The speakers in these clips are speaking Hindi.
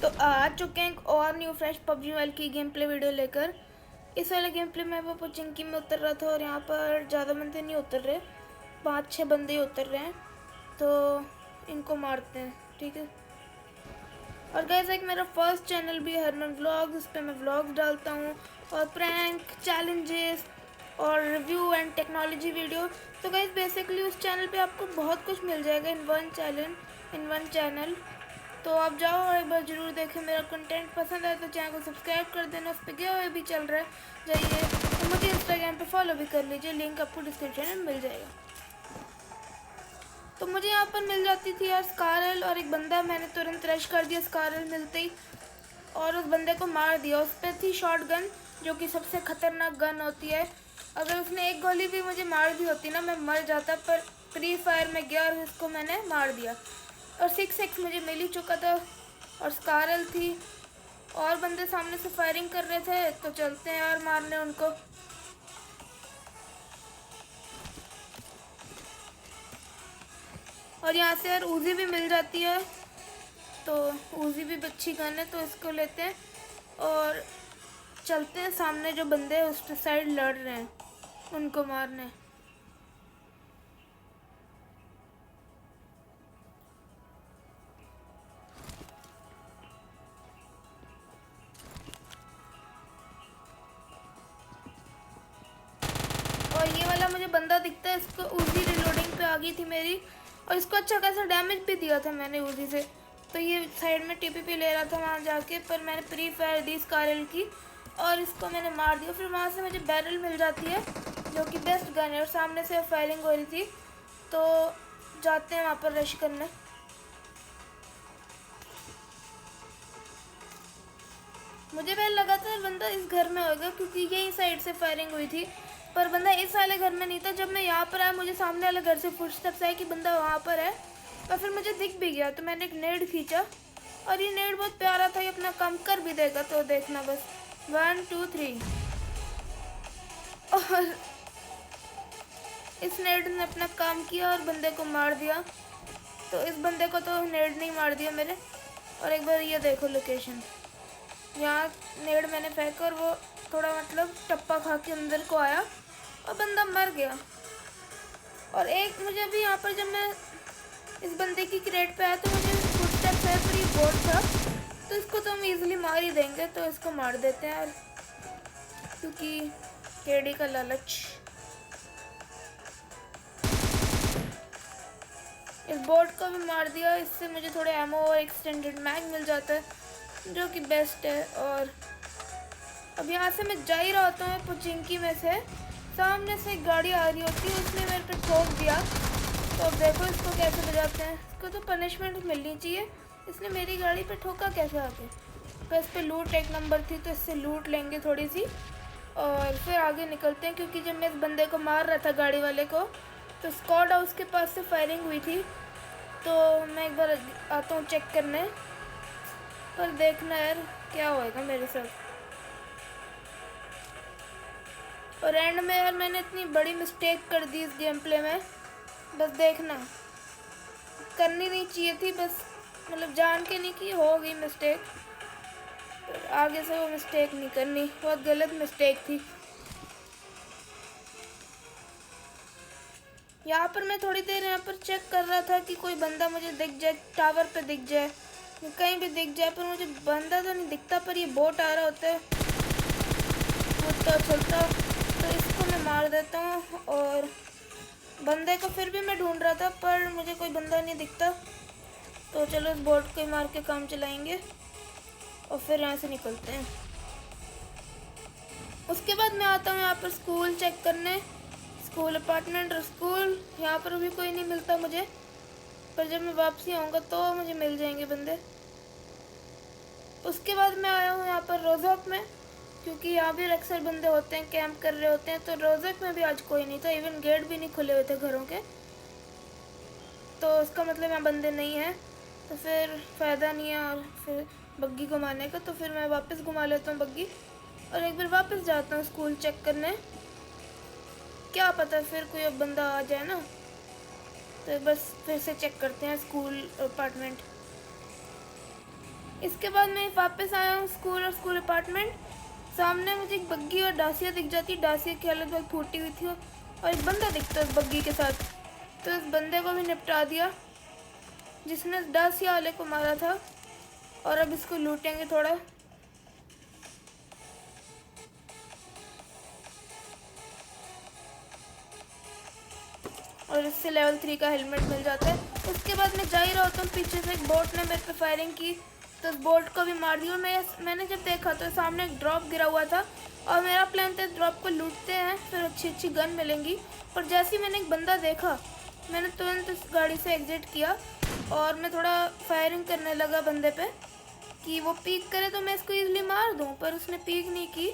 तो आ चुके हैं एक और न्यू फ्रेश पबजी मोबाइल की गेम प्ले वीडियो लेकर। इस वाले गेम प्ले में वो पुचिंकी में उतर रहा था और यहाँ पर ज़्यादा बंदे नहीं उतर रहे, 5-6 बंदे ही उतर रहे हैं। तो इनको मारते हैं, ठीक है। और गाइस एक मेरा फर्स्ट चैनल भी है हरमन व्लॉग्स, उस पर मैं व्लॉग्स डालता हूँ और प्रैंक, चैलेंजेस और रिव्यू एंड टेक्नोलॉजी वीडियो। तो गाइस बेसिकली उस चैनल पे आपको बहुत कुछ मिल जाएगा इन वन चैनल। तो आप जाओ और एक बार ज़रूर देखें। मेरा कंटेंट पसंद आए तो चैनल को सब्सक्राइब कर देना। उस पर गिव अवे भी चल रहा है, जाइए। तो मुझे इंस्टाग्राम पे फॉलो भी कर लीजिए, लिंक आपको डिस्क्रिप्शन में मिल जाएगा। तो मुझे यहाँ पर मिल जाती थी यार स्कारल और एक बंदा, मैंने तुरंत रश कर दिया स्कारल मिलते ही और उस बंदे को मार दिया। उस पर थी शॉट गन, जो कि सबसे ख़तरनाक गन होती है। अगर उसने एक गोली भी मुझे मार दी होती ना, मैं मर जाता, पर फ्री फायर में गया और उसको मैंने मार दिया। और 6x मुझे मिल ही चुका था और स्कारल थी और बंदे सामने से फायरिंग कर रहे थे। तो चलते हैं यार मारने उनको। और यहाँ से यार उजी भी मिल जाती है, तो उजी भी अच्छी गन है, तो इसको लेते हैं और चलते हैं सामने जो बंदे उस साइड लड़ रहे हैं उनको मारने। और ये वाला मुझे बंदा दिखता है, इसको उजी रिलोडिंग पे आ गई थी मेरी और इसको अच्छा खासा डैमेज भी दिया था मैंने उजी से। तो ये साइड में टीपीपी ले रहा था वहाँ जाके, पर मैंने प्री फायर दी स्कारल की और इसको मैंने मार दिया। फिर वहाँ से मुझे बैरल मिल जाती है, जो कि बेस्ट गन है, और सामने से फायरिंग हो रही थी। तो जाते हैं वहाँ पर रश करने। मुझे पहले लगा था बंदा इस घर में होगा, क्योंकि यही साइड से फायरिंग हुई थी, पर बंदा इस वाले घर में नहीं था। जब मैं यहाँ पर आया, मुझे सामने वाले घर से फुटस्टेप्स आए कि बंदा वहाँ पर है, और फिर मुझे दिख भी गया। तो मैंने एक नेड खींचा और ये नेड बहुत प्यारा था, ये अपना काम कर भी देगा, तो देखना बस। 1 2 3 और इस नेड ने अपना काम किया और बंदे को मार दिया। तो इस बंदे को तो नेड नहीं मार दिया मेरे। और एक बार ये देखो लोकेशन, यहाँ नेड मैंने फेंका और वो थोड़ा मतलब टप्पा खा के अंदर को आया और बंदा मर गया। और एक मुझे अभी यहाँ पर जब मैं इस बंदे की क्रेट पे आया तो मुझे फुटस्टेप्स है, पर ये बोर्ड था, तो इसको तो हम इजीली मार ही देंगे। तो इसको मार देते हैं यार, क्योंकि केडी का लालच। इस बोर्ड को भी मार दिया, इससे मुझे थोड़े एमओ और एक्सटेंडेड मैग मिल जाता है, जो कि बेस्ट है। और अब यहाँ से मैं जा ही रहा होता हूँ पुचिंकी में से, सामने से एक गाड़ी आ रही होती है, उसने मेरे पे ठोक दिया। तो अब देखो इसको कैसे बजाते हैं, इसको तो पनिशमेंट मिलनी चाहिए, इसने मेरी गाड़ी पे ठोका कैसे आके। तो इस पर लूट एक नंबर थी, तो इससे लूट लेंगे थोड़ी सी और फिर आगे निकलते हैं। क्योंकि जब मैं इस बंदे को मार रहा था गाड़ी वाले को, तो स्क्वाड हाउस के पास से फायरिंग हुई थी। तो मैं एक बार आता हूँ चेक करने, पर देखना यार क्या होएगा मेरे साथ। और एंड में यार मैंने इतनी बड़ी मिस्टेक कर दी इस गेम प्ले में, बस देखना। करनी नहीं चाहिए थी, बस मतलब जान के नहीं की, हो गई मिस्टेक। पर आगे से वो मिस्टेक नहीं करनी, बहुत गलत मिस्टेक थी। यहाँ पर मैं थोड़ी देर यहाँ पर चेक कर रहा था कि कोई बंदा मुझे दिख जाए, टावर पे दिख जाए, कहीं भी दिख जाए, पर मुझे बंदा तो नहीं दिखता। पर ये बोट आ रहा होता है कूदता चलता, तो इसको मैं मार देता हूँ। और बंदे को फिर भी मैं ढूंढ रहा था, पर मुझे कोई बंदा नहीं दिखता। तो चलो इस बोट को ही मार के काम चलाएंगे और फिर यहाँ से निकलते हैं। उसके बाद मैं आता हूँ यहाँ पर स्कूल चेक करने, स्कूल अपार्टमेंट और स्कूल। यहाँ पर भी कोई नहीं मिलता मुझे, पर जब मैं वापसी आऊँगा तो मुझे मिल जाएंगे बंदे। उसके बाद मैं आया हूँ यहाँ पर रोजॉक में, क्योंकि यहाँ भी अक्सर बंदे होते हैं, कैंप कर रहे होते हैं। तो रोजॉक में भी आज कोई नहीं था, इवन गेट भी नहीं खुले हुए थे घरों के, तो उसका मतलब यहाँ बंदे नहीं हैं। तो फिर फ़ायदा नहीं है और फिर बग्गी घुमाने का, तो फिर मैं वापस घुमा लेता हूँ बग्गी और एक बार वापस जाता हूँ स्कूल चेक करने। क्या पता फिर कोई अब बंदा आ जाए ना, तो बस फिर से चेक करते हैं स्कूल अपार्टमेंट। इसके बाद मैं वापस आया हूँ स्कूल और स्कूल अपार्टमेंट। सामने मुझे एक बग्गी और डासिया दिख जाती। डासिया की हालत बहुत फूटी हुई थी और एक बंदा दिखता है उस बग्गी के साथ। तो इस बंदे को भी निपटा दिया जिसने डासिया वाले को मारा था। और अब इसको लूटेंगे थोड़ा। और इससे लेवल 3 का हेलमेट मिल जाता है। उसके बाद मैं जा ही रहा होता हूँ, पीछे से एक बोट ने मेरे पे फायरिंग की तो उस बोट को भी मार दिया। और मैंने जब देखा तो सामने एक ड्रॉप गिरा हुआ था और मेरा प्लान था ड्रॉप को लूटते हैं, फिर अच्छी अच्छी गन मिलेंगी। पर जैसे ही मैंने एक बंदा देखा मैंने तुरंत इस गाड़ी से एग्जिट किया और मैं थोड़ा फायरिंग करने लगा बंदे पे कि वो पीक करे तो मैं इसको ईजिली मार दूँ, पर उसने पीक नहीं की।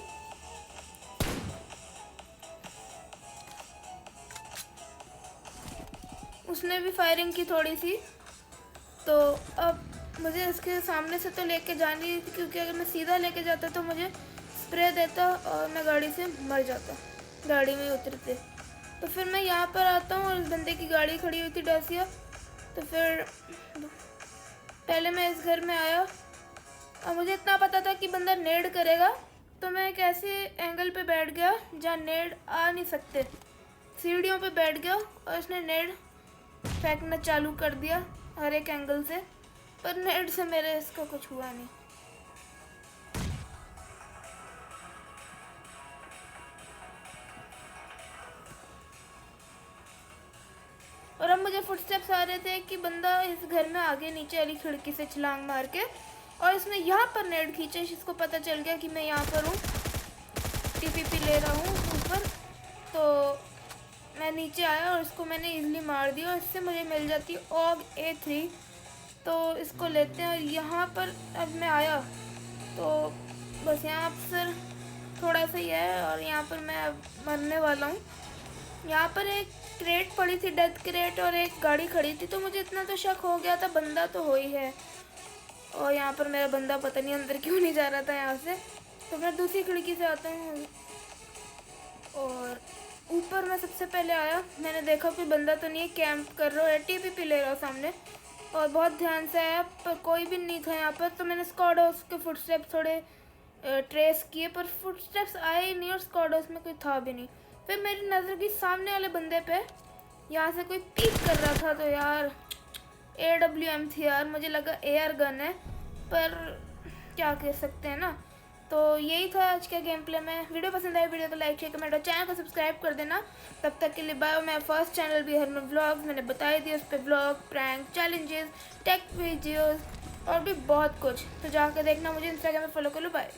उसने भी फायरिंग की थोड़ी सी। तो अब मुझे इसके सामने से तो लेके जानी थी, क्योंकि अगर मैं सीधा लेके जाता तो मुझे स्प्रे देता और मैं गाड़ी से मर जाता, गाड़ी में उतरते। तो फिर मैं यहाँ पर आता हूँ और इस बंदे की गाड़ी खड़ी हुई थी डासिया। तो फिर पहले मैं इस घर में आया और मुझे इतना पता था कि बंदा नेड करेगा, तो मैं एक ऐसे एंगल पे बैठ गया जहाँ नेड आ नहीं सकते। सीढ़ियों पे बैठ गया और उसने नेड फेंकना चालू कर दिया हर एक एंगल से, पर नेट से मेरे इसका कुछ हुआ नहीं। और अब मुझे फुटस्टेप्स आ रहे थे कि बंदा इस घर में आगे नीचे वाली खिड़की से छलांग मार के, और इसने यहाँ पर नेट खींचे। इसको पता चल गया कि मैं यहाँ पर हूँ, टीपीपी ले रहा हूँ ऊपर। तो मैं नीचे आया और इसको मैंने इजीली मार दिया और इससे मुझे मिल जाती ऑग A3। तो इसको लेते हैं। और यहाँ पर अब मैं आया तो बस यहाँ पर थोड़ा सा ही है और यहाँ पर मैं अब मरने वाला हूँ। यहाँ पर एक क्रेट पड़ी थी, डेथ क्रेट, और एक गाड़ी खड़ी थी। तो मुझे इतना तो शक हो गया था बंदा तो हो ही है। और यहाँ पर मेरा बंदा पता नहीं अंदर क्यों नहीं जा रहा था यहाँ से। तो मैं दूसरी खिड़की से आता हूँ और ऊपर मैं सबसे पहले आया। मैंने देखा कोई बंदा तो नहीं है, कैंप कर रहा है, टीपीपी ले रहा हूँ सामने। और बहुत ध्यान से आया पर कोई भी नहीं था यहाँ पर। तो मैंने स्क्वाड हाउस के फुटस्टेप्स थोड़े ट्रेस किए, पर फुटस्टेप्स आए ही नहीं और स्क्वाड हाउस में कोई था भी नहीं। फिर मेरी नज़र गई सामने वाले बंदे पे, यहाँ से कोई पीक कर रहा था। तो यार AWM थी यार, मुझे लगा AR गन है, पर क्या कह सकते हैं ना। तो यही था आज का गेम प्ले में। वीडियो पसंद आए वीडियो को लाइक शेयर कमेंट और चैनल को सब्सक्राइब कर देना। तब तक के लिए बाय। मेरा फर्स्ट चैनल भी हरमन व्लॉग्स, मैंने बता दिया, उस पर vlog, prank, challenges, take videos और भी बहुत कुछ। तो जाकर देखना, मुझे इंस्टाग्राम में फॉलो कर लो। बाय।